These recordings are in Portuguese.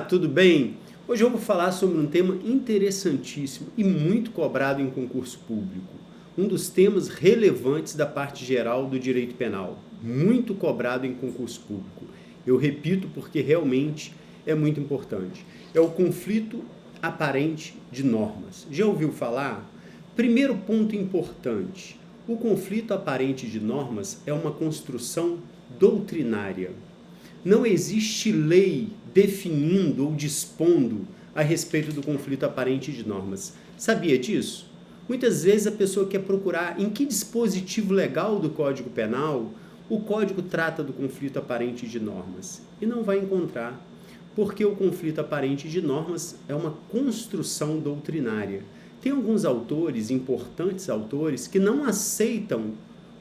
Tudo bem? Hoje eu vou falar sobre um tema interessantíssimo e muito cobrado em concurso público. Um dos temas relevantes da parte geral do direito penal, muito cobrado em concurso público. Eu repito porque realmente é muito importante. É o conflito aparente de normas. Já ouviu falar? Primeiro ponto importante: o conflito aparente de normas é uma construção doutrinária. Não existe lei definindo ou dispondo a respeito do conflito aparente de normas. Sabia disso? Muitas vezes a pessoa quer procurar em que dispositivo legal do Código Penal o Código trata do conflito aparente de normas e não vai encontrar, porque o conflito aparente de normas é uma construção doutrinária. Tem alguns autores, importantes autores, que não aceitam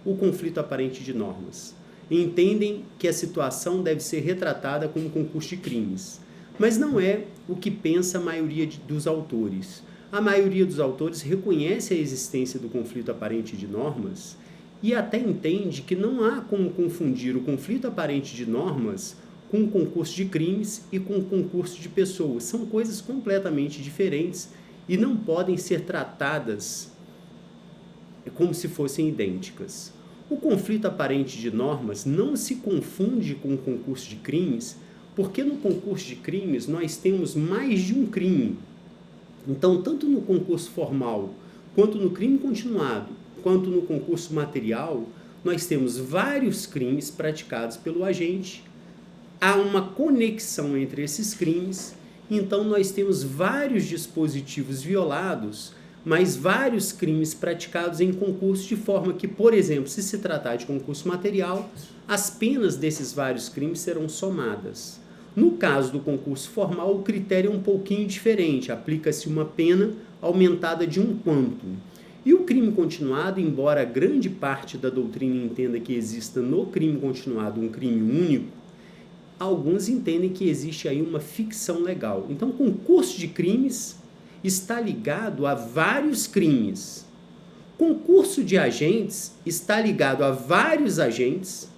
o conflito aparente de normas. Entendem que a situação deve ser retratada como concurso de crimes. Mas não é o que pensa a maioria dos autores. A maioria dos autores reconhece a existência do conflito aparente de normas e até entende que não há como confundir o conflito aparente de normas com o concurso de crimes e com o concurso de pessoas. São coisas completamente diferentes e não podem ser tratadas como se fossem idênticas. O conflito aparente de normas não se confunde com o concurso de crimes, porque no concurso de crimes nós temos mais de um crime. Então, tanto no concurso formal, quanto no crime continuado, quanto no concurso material, nós temos vários crimes praticados pelo agente. Há uma conexão entre esses crimes, então nós temos vários dispositivos violados, mas vários crimes praticados em concurso, de forma que, por exemplo, se tratar de concurso material, as penas desses vários crimes serão somadas. No caso do concurso formal, o critério é um pouquinho diferente, aplica-se uma pena aumentada de um quanto. E o crime continuado, embora grande parte da doutrina entenda que exista no crime continuado um crime único, alguns entendem que existe aí uma ficção legal. Então, concurso de crimes está ligado a vários crimes. Concurso de agentes está ligado a vários agentes,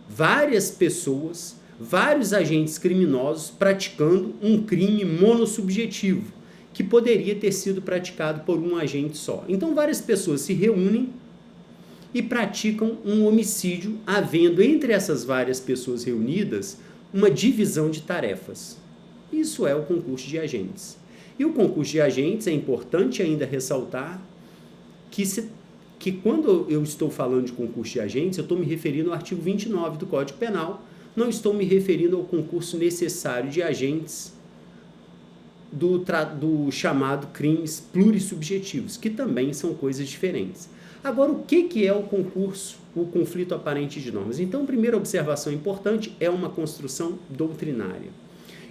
várias pessoas, vários agentes criminosos praticando um crime monossubjetivo, que poderia ter sido praticado por um agente só. Então, várias pessoas se reúnem e praticam um homicídio, havendo entre essas várias pessoas reunidas uma divisão de tarefas. Isso é o concurso de agentes. E o concurso de agentes, é importante ainda ressaltar que quando eu estou falando de concurso de agentes, eu estou me referindo ao artigo 29 do Código Penal, não estou me referindo ao concurso necessário de agentes do chamado crimes plurissubjetivos, que também são coisas diferentes. Agora, o que é o concurso, o conflito aparente de normas? Então, a primeira observação importante é uma construção doutrinária.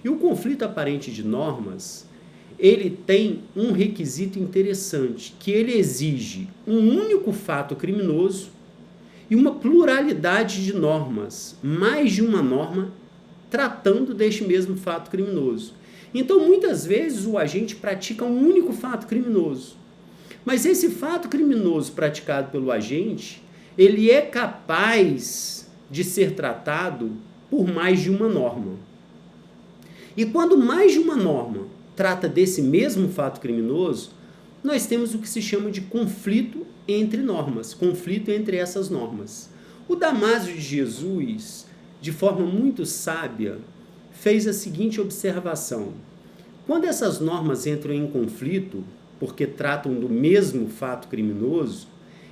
E o conflito aparente de normas, ele tem um requisito interessante, que ele exige um único fato criminoso e uma pluralidade de normas, mais de uma norma, tratando deste mesmo fato criminoso. Então, muitas vezes, o agente pratica um único fato criminoso. Mas esse fato criminoso praticado pelo agente, ele é capaz de ser tratado por mais de uma norma. E quando mais de uma norma trata desse mesmo fato criminoso, nós temos o que se chama de conflito entre normas, conflito entre essas normas. O Damásio de Jesus, de forma muito sábia, fez a seguinte observação: quando essas normas entram em conflito, porque tratam do mesmo fato criminoso,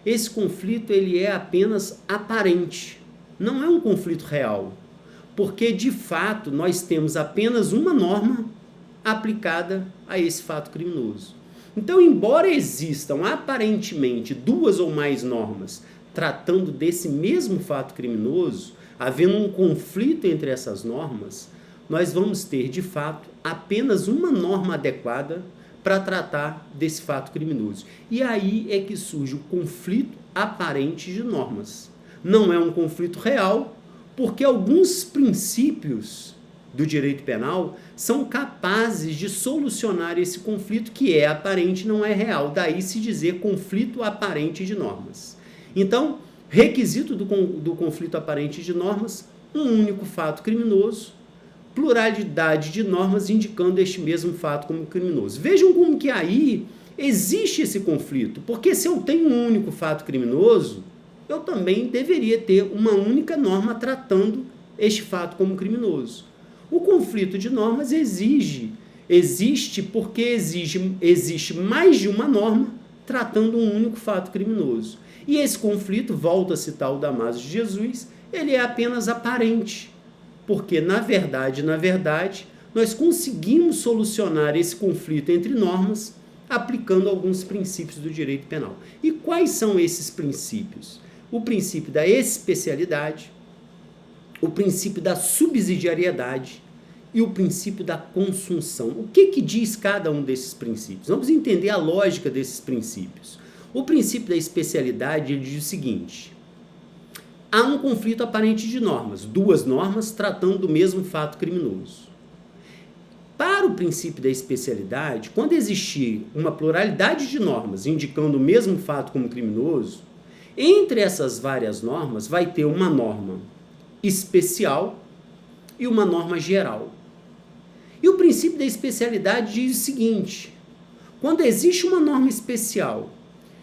esse conflito ele é apenas aparente, não é um conflito real, porque de fato nós temos apenas uma norma aplicada a esse fato criminoso. Então, embora existam aparentemente duas ou mais normas tratando desse mesmo fato criminoso, havendo um conflito entre essas normas, nós vamos ter de fato apenas uma norma adequada para tratar desse fato criminoso. E aí é que surge o conflito aparente de normas. Não é um conflito real, porque alguns princípios do direito penal são capazes de solucionar esse conflito que é aparente, não é real. Daí se dizer conflito aparente de normas. Então, requisito do conflito aparente de normas, um único fato criminoso, pluralidade de normas indicando este mesmo fato como criminoso. Vejam como que aí existe esse conflito, porque se eu tenho um único fato criminoso, eu também deveria ter uma única norma tratando este fato como criminoso. O conflito de normas existe porque existe mais de uma norma tratando um único fato criminoso. E esse conflito, volto a citar o Damásio de Jesus, ele é apenas aparente, porque na verdade, nós conseguimos solucionar esse conflito entre normas aplicando alguns princípios do direito penal. E quais são esses princípios? O princípio da especialidade, o princípio da subsidiariedade e o princípio da consunção. O que diz cada um desses princípios? Vamos entender a lógica desses princípios. O princípio da especialidade ele diz o seguinte: há um conflito aparente de normas, duas normas tratando do mesmo fato criminoso. Para o princípio da especialidade, quando existir uma pluralidade de normas indicando o mesmo fato como criminoso, entre essas várias normas vai ter uma norma especial e uma norma geral. E o princípio da especialidade diz o seguinte: quando existe uma norma especial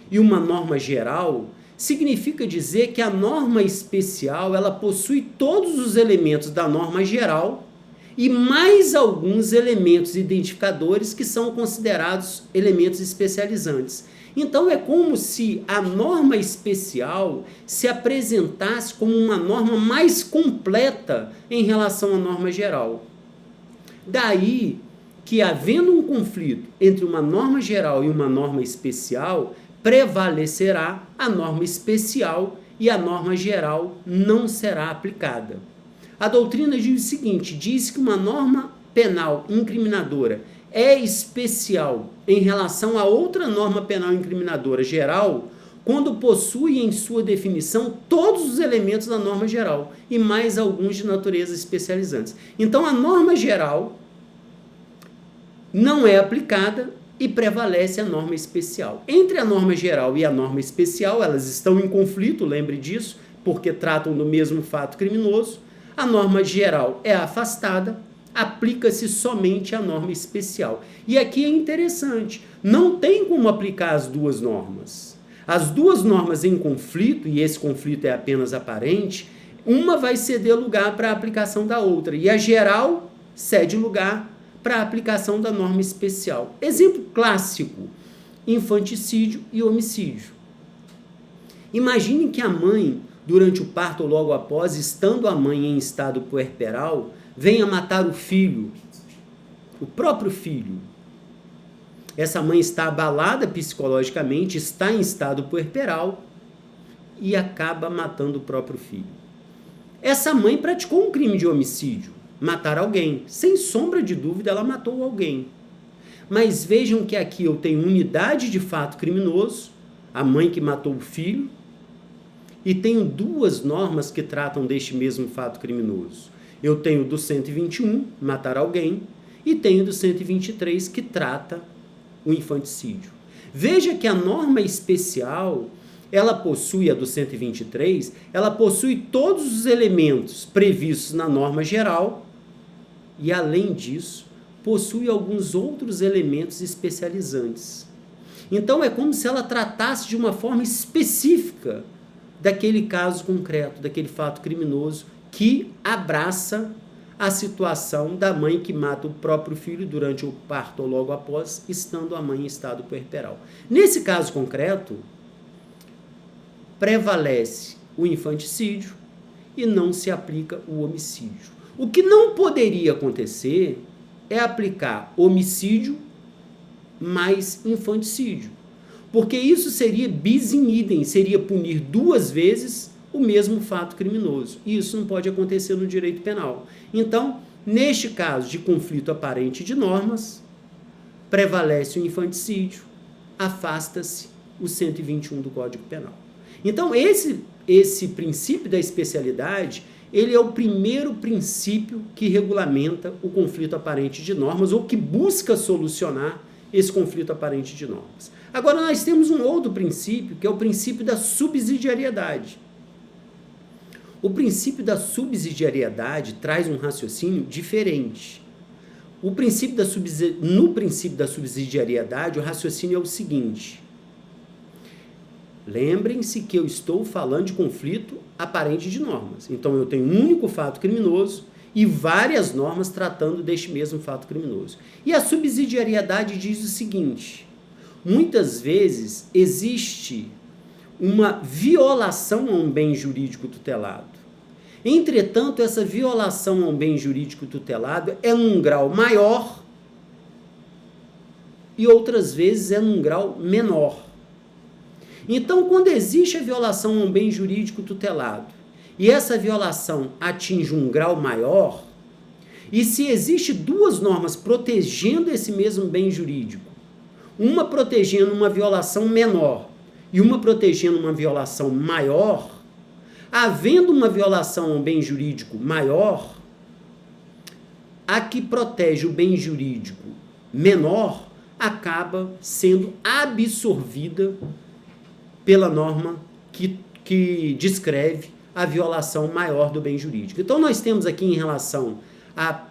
e uma norma geral, significa dizer que a norma especial ela possui todos os elementos da norma geral e mais alguns elementos identificadores que são considerados elementos especializantes. Então é como se a norma especial se apresentasse como uma norma mais completa em relação à norma geral. Daí que, havendo um conflito entre uma norma geral e uma norma especial, prevalecerá a norma especial e a norma geral não será aplicada. A doutrina diz o seguinte: diz que uma norma penal incriminadora é especial em relação a outra norma penal incriminadora geral quando possui em sua definição todos os elementos da norma geral e mais alguns de natureza especializantes. Então a norma geral não é aplicada e prevalece a norma especial. Entre a norma geral e a norma especial, elas estão em conflito, lembre disso, porque tratam do mesmo fato criminoso. A norma geral é afastada, aplica-se somente a norma especial. E aqui é interessante, não tem como aplicar as duas normas. As duas normas em conflito, e esse conflito é apenas aparente, uma vai ceder lugar para a aplicação da outra, e a geral cede lugar para a aplicação da norma especial. Exemplo clássico: infanticídio e homicídio. Imaginem que a mãe, durante o parto ou logo após, estando a mãe em estado puerperal, venha matar o filho, o próprio filho. Essa mãe está abalada psicologicamente, está em estado puerperal e acaba matando o próprio filho. Essa mãe praticou um crime de homicídio, matar alguém. Sem sombra de dúvida, ela matou alguém. Mas vejam que aqui eu tenho unidade de fato criminoso, a mãe que matou o filho, e tenho duas normas que tratam deste mesmo fato criminoso. Eu tenho do 121, matar alguém, e tenho do 123, que trata o infanticídio. Veja que a norma especial, ela possui, a do 123, ela possui todos os elementos previstos na norma geral e, além disso, possui alguns outros elementos especializantes. Então, é como se ela tratasse de uma forma específica daquele caso concreto, daquele fato criminoso que abraça a situação da mãe que mata o próprio filho durante o parto ou logo após, estando a mãe em estado puerperal. Nesse caso concreto, prevalece o infanticídio e não se aplica o homicídio. O que não poderia acontecer é aplicar homicídio mais infanticídio, porque isso seria bis in idem, seria punir duas vezes o mesmo fato criminoso. E isso não pode acontecer no direito penal. Então, neste caso de conflito aparente de normas, prevalece o infanticídio, afasta-se o 121 do Código Penal. Então, esse princípio da especialidade, ele é o primeiro princípio que regulamenta o conflito aparente de normas, ou que busca solucionar esse conflito aparente de normas. Agora, nós temos um outro princípio, que é o princípio da subsidiariedade. O princípio da subsidiariedade traz um raciocínio diferente. No princípio da subsidiariedade, o raciocínio é o seguinte. Lembrem-se que eu estou falando de conflito aparente de normas. Então, eu tenho um único fato criminoso e várias normas tratando deste mesmo fato criminoso. E a subsidiariedade diz o seguinte: muitas vezes existe uma violação a um bem jurídico tutelado. Entretanto, essa violação a um bem jurídico tutelado é num grau maior e outras vezes é num grau menor. Então, quando existe a violação a um bem jurídico tutelado e essa violação atinge um grau maior, e se existe duas normas protegendo esse mesmo bem jurídico, uma protegendo uma violação menor e uma protegendo uma violação maior, havendo uma violação a um bem jurídico maior, a que protege o bem jurídico menor acaba sendo absorvida pela norma que descreve a violação maior do bem jurídico. Então, nós temos aqui em relação à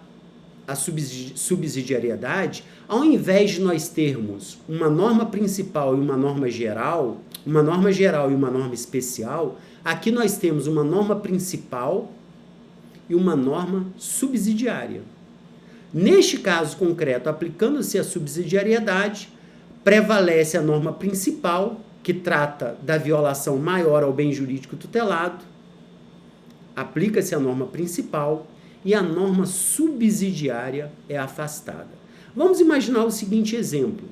subsidiariedade, ao invés de nós termos uma norma principal e uma norma geral e uma norma especial, aqui nós temos uma norma principal e uma norma subsidiária. Neste caso concreto, aplicando-se a subsidiariedade, prevalece a norma principal, que trata da violação maior ao bem jurídico tutelado, aplica-se a norma principal e a norma subsidiária é afastada. Vamos imaginar o seguinte exemplo.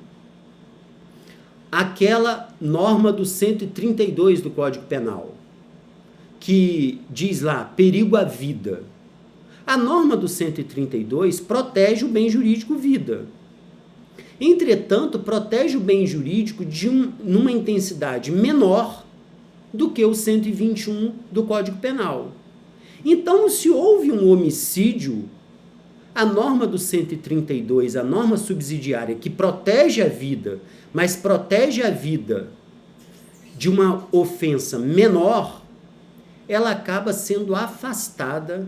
Aquela norma do 132 do Código Penal, que diz lá, perigo à vida. A norma do 132 protege o bem jurídico vida. Entretanto, protege o bem jurídico numa intensidade menor do que o 121 do Código Penal. Então, se houve um homicídio, a norma do 132, a norma subsidiária que protege a vida, mas protege a vida de uma ofensa menor, ela acaba sendo afastada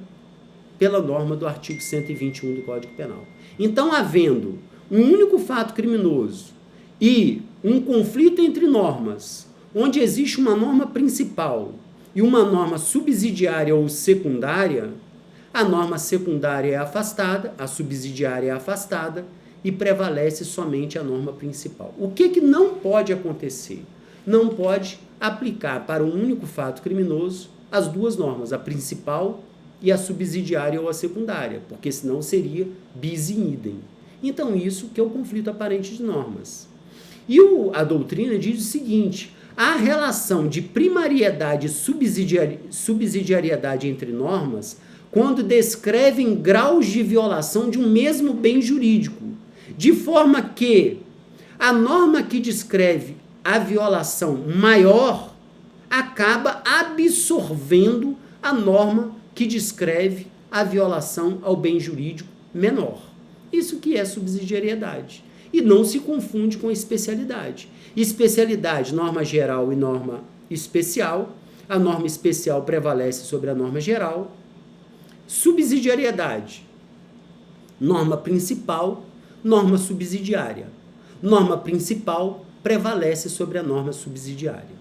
pela norma do artigo 121 do Código Penal. Então, havendo um único fato criminoso e um conflito entre normas, onde existe uma norma principal e uma norma subsidiária ou secundária, a norma secundária é afastada, a subsidiária é afastada e prevalece somente a norma principal. O que não pode acontecer? Não pode aplicar para um único fato criminoso as duas normas, a principal e a subsidiária ou a secundária, porque senão seria bis in idem. Então, isso que é o conflito aparente de normas. E a doutrina diz o seguinte: a relação de primariedade e subsidiariedade entre normas, quando descrevem graus de violação de um mesmo bem jurídico, de forma que a norma que descreve a violação maior acaba absorvendo a norma que descreve a violação ao bem jurídico menor. Isso que é subsidiariedade. E não se confunde com especialidade. Especialidade, norma geral e norma especial. A norma especial prevalece sobre a norma geral. Subsidiariedade, norma principal, norma subsidiária. Norma principal prevalece sobre a norma subsidiária.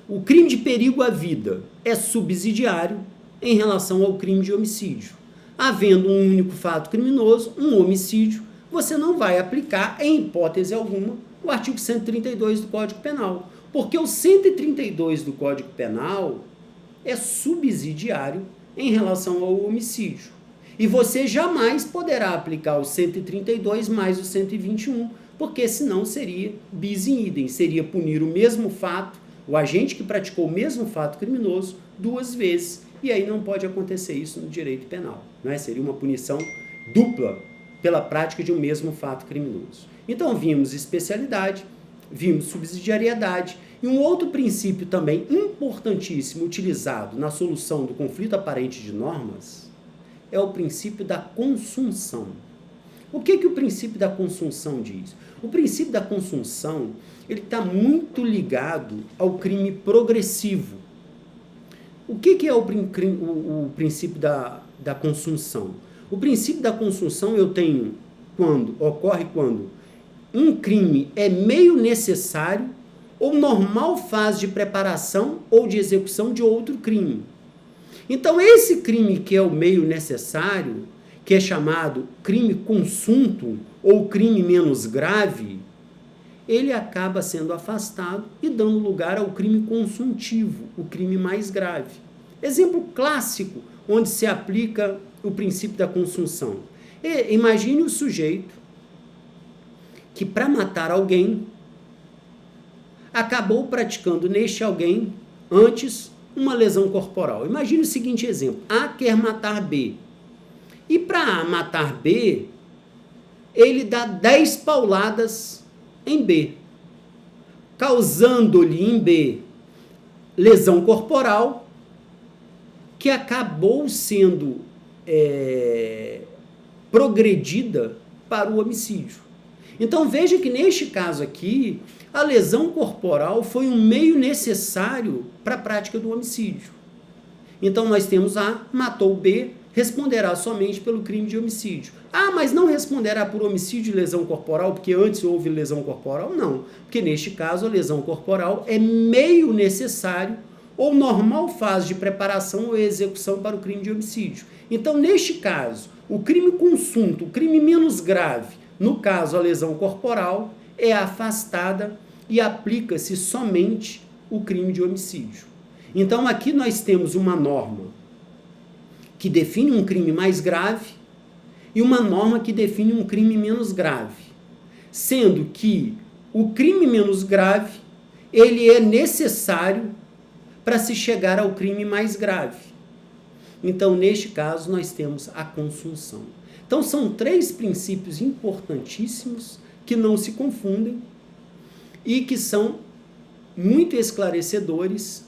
O crime de perigo à vida é subsidiário em relação ao crime de homicídio. Havendo um único fato criminoso, um homicídio, você não vai aplicar, em hipótese alguma, o artigo 132 do Código Penal. Porque o 132 do Código Penal é subsidiário em relação ao homicídio. E você jamais poderá aplicar o 132 mais o 121, porque senão seria bis in idem, seria punir o mesmo fato, o agente que praticou o mesmo fato criminoso duas vezes. E aí não pode acontecer isso no direito penal, né? Seria uma punição dupla pela prática de um mesmo fato criminoso. Então vimos especialidade, vimos subsidiariedade e um outro princípio também importantíssimo utilizado na solução do conflito aparente de normas é o princípio da consunção. O que o princípio da consunção diz? O princípio da consunção ele está muito ligado ao crime progressivo. O que é o princípio da consunção? O princípio da consunção ocorre quando um crime é meio necessário ou normal fase de preparação ou de execução de outro crime. Então, esse crime que é o meio necessário, que é chamado crime consunto ou crime menos grave, ele acaba sendo afastado e dando lugar ao crime consuntivo, o crime mais grave. Exemplo clássico onde se aplica o princípio da consunção. Imagine o sujeito que, para matar alguém, acabou praticando neste alguém antes uma lesão corporal. Imagine o seguinte exemplo: A quer matar B. E para matar B, ele dá 10 pauladas em B, causando-lhe em B lesão corporal que acabou sendo progredida para o homicídio. Então veja que neste caso aqui, a lesão corporal foi um meio necessário para a prática do homicídio. Então nós temos A, matou B, responderá somente pelo crime de homicídio. Ah, mas não responderá por homicídio e lesão corporal, porque antes houve lesão corporal? Não, porque neste caso a lesão corporal é meio necessário ou normal fase de preparação ou execução para o crime de homicídio. Então, neste caso, o crime consunto, o crime menos grave, no caso a lesão corporal, é afastada e aplica-se somente o crime de homicídio. Então, aqui nós temos uma norma que define um crime mais grave e uma norma que define um crime menos grave, sendo que o crime menos grave, ele é necessário para se chegar ao crime mais grave. Então, neste caso, nós temos a consunção. Então, são 3 princípios importantíssimos que não se confundem e que são muito esclarecedores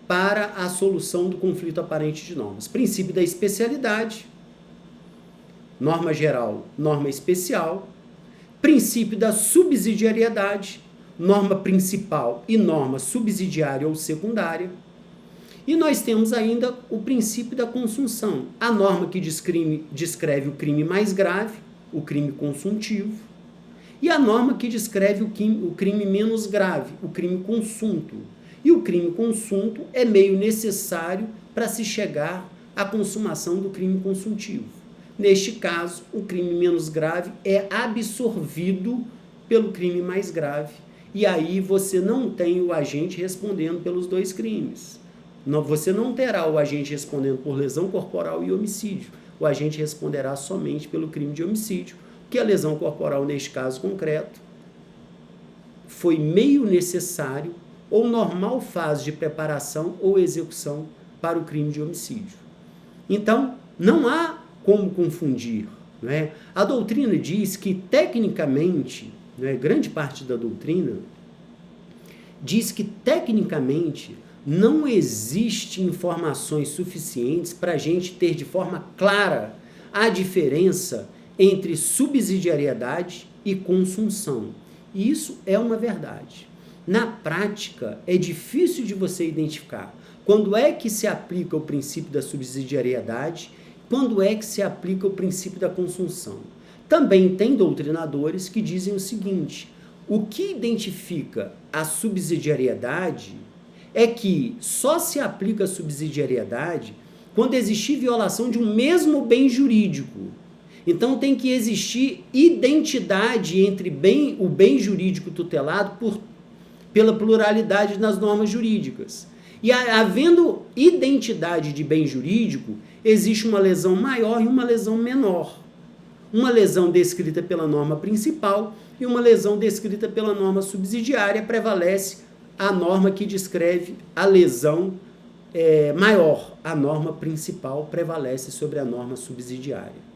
para a solução do conflito aparente de normas. Princípio da especialidade, norma geral, norma especial. Princípio da subsidiariedade, norma principal e norma subsidiária ou secundária. E nós temos ainda o princípio da consunção, a norma que descreve o crime mais grave, o crime consuntivo, e a norma que descreve o crime menos grave, o crime consunto. E o crime consunto é meio necessário para se chegar à consumação do crime consuntivo. Neste caso, o crime menos grave é absorvido pelo crime mais grave. E aí você não tem o agente respondendo pelos 2 crimes. Você não terá o agente respondendo por lesão corporal e homicídio. O agente responderá somente pelo crime de homicídio, que a lesão corporal, neste caso concreto, foi meio necessário ou normal fase de preparação ou execução para o crime de homicídio. Então, não há como confundir. Não é? A doutrina diz que, tecnicamente, não é? Grande parte da doutrina diz que, tecnicamente, não existe informações suficientes para a gente ter de forma clara a diferença entre subsidiariedade e consunção. E isso é uma verdade. Na prática, é difícil de você identificar quando é que se aplica o princípio da subsidiariedade, quando é que se aplica o princípio da consunção. Também tem doutrinadores que dizem o seguinte: o que identifica a subsidiariedade é que só se aplica a subsidiariedade quando existir violação de um mesmo bem jurídico. Então tem que existir identidade entre o bem jurídico tutelado pela pluralidade nas normas jurídicas. E havendo identidade de bem jurídico, existe uma lesão maior e uma lesão menor. Uma lesão descrita pela norma principal e uma lesão descrita pela norma subsidiária. Prevalece a norma que descreve a lesão maior. A norma principal prevalece sobre a norma subsidiária.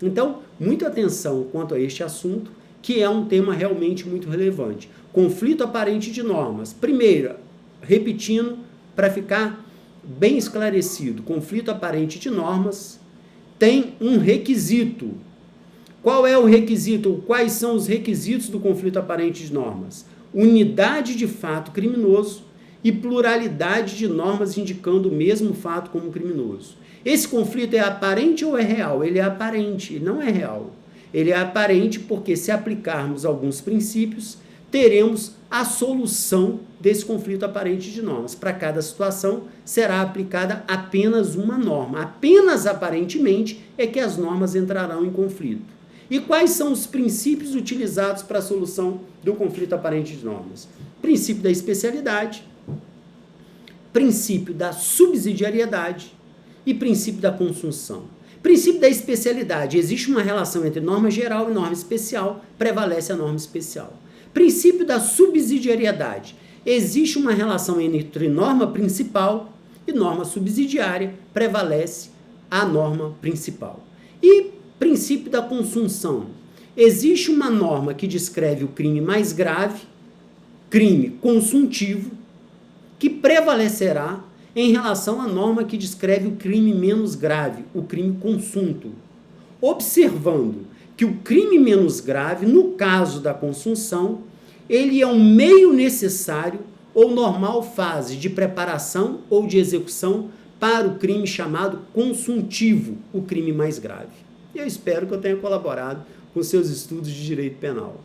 Então, muita atenção quanto a este assunto, que é um tema realmente muito relevante. Conflito aparente de normas. Primeiro, repetindo, para ficar bem esclarecido, conflito aparente de normas tem um requisito. Qual é o requisito? Quais são os requisitos do conflito aparente de normas? Unidade de fato criminoso e pluralidade de normas indicando o mesmo fato como criminoso. Esse conflito é aparente ou é real? Ele é aparente, ele não é real. Ele é aparente porque, se aplicarmos alguns princípios, teremos a solução desse conflito aparente de normas. Para cada situação, será aplicada apenas uma norma. Apenas aparentemente é que as normas entrarão em conflito. E quais são os princípios utilizados para a solução do conflito aparente de normas? Princípio da especialidade, princípio da subsidiariedade e princípio da consunção. Princípio da especialidade. Existe uma relação entre norma geral e norma especial, prevalece a norma especial. Princípio da subsidiariedade. Existe uma relação entre norma principal e norma subsidiária, prevalece a norma principal. E princípio da consunção. Existe uma norma que descreve o crime mais grave, crime consuntivo, que prevalecerá em relação à norma que descreve o crime menos grave, o crime consunto. Observando que o crime menos grave, no caso da consunção, ele é um meio necessário ou normal fase de preparação ou de execução para o crime chamado consuntivo, o crime mais grave. E eu espero que eu tenha colaborado com seus estudos de direito penal.